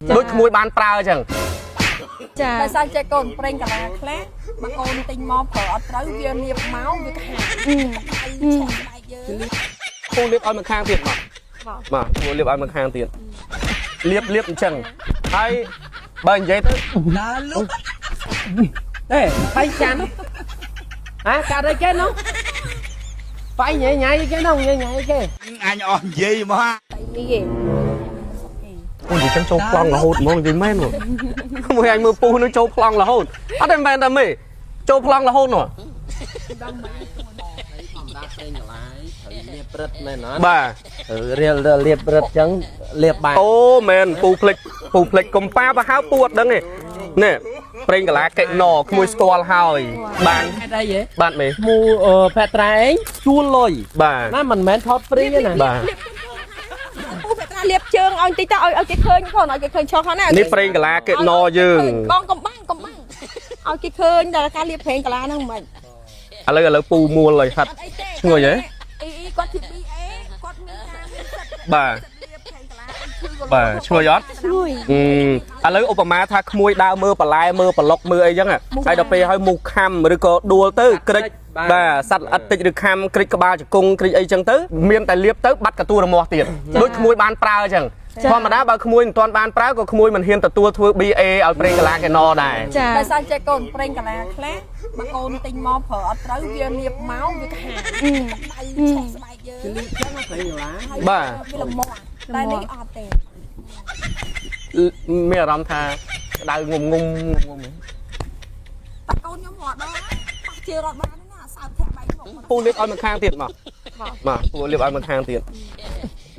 đôi môi bàn prao chẳng ចា តែសាច់ចេះកូនប្រេងកាឡាខ្លះមកកូនទិញមកប្រើអត់ត្រូវវានៀបមកវាខាតឆេះស្បែកយើង ពូលៀបឲ្យមកខាងទៀតមកបាទពូលៀបឲ្យមកខាងទៀតលៀបអញ្ចឹងហើយបើនិយាយទៅណាលុកអេបាយចាន់ហ៎កាត់អីគេនោះបាយញ៉ៃគេនោះញ៉ៃគេ anh on gì mà នេះគេ អូនិយាយចឹងចូលប្លង់រហូតហ្មងនិយាយមែនមកមួយអញមើលពូនឹងចូលប្លង់រហូតអត់តែមែនតែមេចូលប្លង់រហូតនោះ ព្រឹតមែនអត់ បាទ រៀលរៀបព្រឹតចឹងរៀបបាន អូមែនពូភ្លេចកុំប៉ាបើហៅពូអត់ដឹងទេនេះប្រេងកាឡាកេណក្មួយស្គាល់ហើយបាន ហេតុអីហ៎ បាទមេ មូផែត្រែឯងជួលលុយ បាទ ណាមិនមែនថតហ្វ្រីទេណា បាទ ពូពេត្រាលៀបជើងឲ្យតិចទៅឲ្យគេឃើញផងឲ្យគេឃើញឆោះហ្នឹងណា នេះប្រេងកាឡាកេណយើង បងកំបាំងឲ្យគេឃើញដល់ការលៀបប្រេងកាឡាហ្នឹងមិន ឥឡូវពូមួលហើយហាត់ឈ្ងុយហ៎ អ៊ីគាត់ជា BA គាត់មានការមានសិទ្ធិ បាទ លៀបប្រេងកាឡាឈឺ បាទឈ្ងុយអត់ ឈ្ងុយ ឥឡូវឧបមាថាក្មួយដើរមើលបន្លែមើលប្លុកមើលអីចឹងហើយដល់ពេលឲ្យមូសខំឬក៏ដួលទៅក្រិចបាទសត្វល្អិតតិចឬខំក្រិចក្បាលជង្គង់ក្រិចអីចឹងទៅមានតែលៀបទៅបាត់កតួរមាស់ទៀតដូចក្មួយបានប្រើចឹងធម្មតាបើក្មួយមិនទាន់បានប្រើក៏ក្មួយមិនហ៊ានទទួលធ្វើ BA ឲ្យប្រេងកាឡាកេណដែរ ចា តែសាច់ចេះកូនប្រេងកាឡាខ្លះមកកូនទិញមកប្រើអត់ត្រូវវានៀបមកវាខាតដៃឆេះស្បែកយើង ចឹងប្រេងកាឡា បាទ វាលំមាស់តែនេះអត់ទេ មានអារម្មណ៍ថាក្តៅងុំតែកូនខ្ញុំរត់ដល់ប៉ះជារត់បានណាសើបធាក់បែកមក ពូលៀបឲ្យមកខាងទៀតមកបាទពូលៀបឲ្យមកខាងទៀត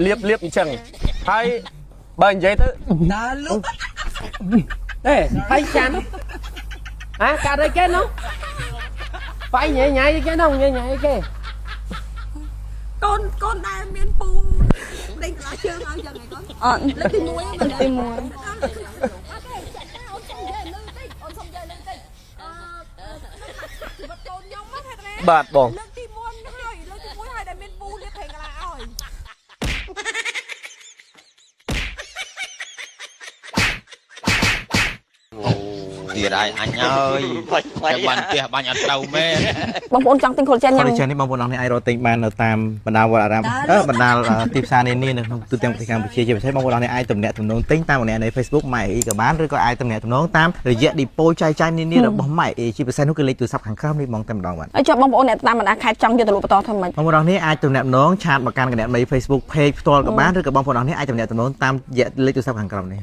លៀបអញ្ចឹងហើយបើនិយាយទៅណាលុក អេបាយចាន់ហ៎កាត់អីគេនោះបាយញ៉ៃគេនោះញ៉ៃគេ កូនដែលមានពូប្រេងកាឡាជើងឲ្យយ៉ាងហ្នឹងកូន អត់ លើកទី1ហ្នឹង ទី1 អូនសុំនិយាយលឺតិចអូនសុំនិយាយលឺតិចបាត់កូនខ្ញុំមកថាណា បាទបង លើកទី1ហើយលើកទី1ហើយដែលមានពូលៀបប្រេងកាឡាឲ្យ tiền ai anh ơi cái bàn kia bàn ăn đầu mê បងប្អូនចង់ទិញ collagen ញ៉ាំ collagen នេះបងប្អូនអរនេះអាចរកទិញបាននៅតាមបណ្ដាវត្តអារាមបណ្ដាទីផ្សារនានានៅក្នុងទូទាំងប្រទេសកម្ពុជាជាពិសេសបងប្អូនអរនេះអាចទំនាក់ទំនងទិញតាមម្នាក់នៅ Facebook ម៉ែអ៊ីក៏បានឬក៏អាចទំនាក់ទំនងតាមរយៈ depot ចែកចាយនានារបស់ម៉ែអ៊ីជាពិសេសនោះគឺលេខទូរស័ព្ទខាងក្រោមនេះបងតែម្ដងបាទ ហើយចុះបងប្អូនអ្នកតាមបណ្ដាខេត្តចង់យកទៅលក់បន្តធ្វើម៉េច បងប្អូនអរនេះអាចទំនាក់ទំនងឆាតមកកាន់គណនី Facebook page ផ្ទាល់ក៏បានឬក៏បងប្អូនអរនេះអាចទំនាក់ទំនងតាមរយៈលេខទូរស័ព្ទខាងក្រោមនេះ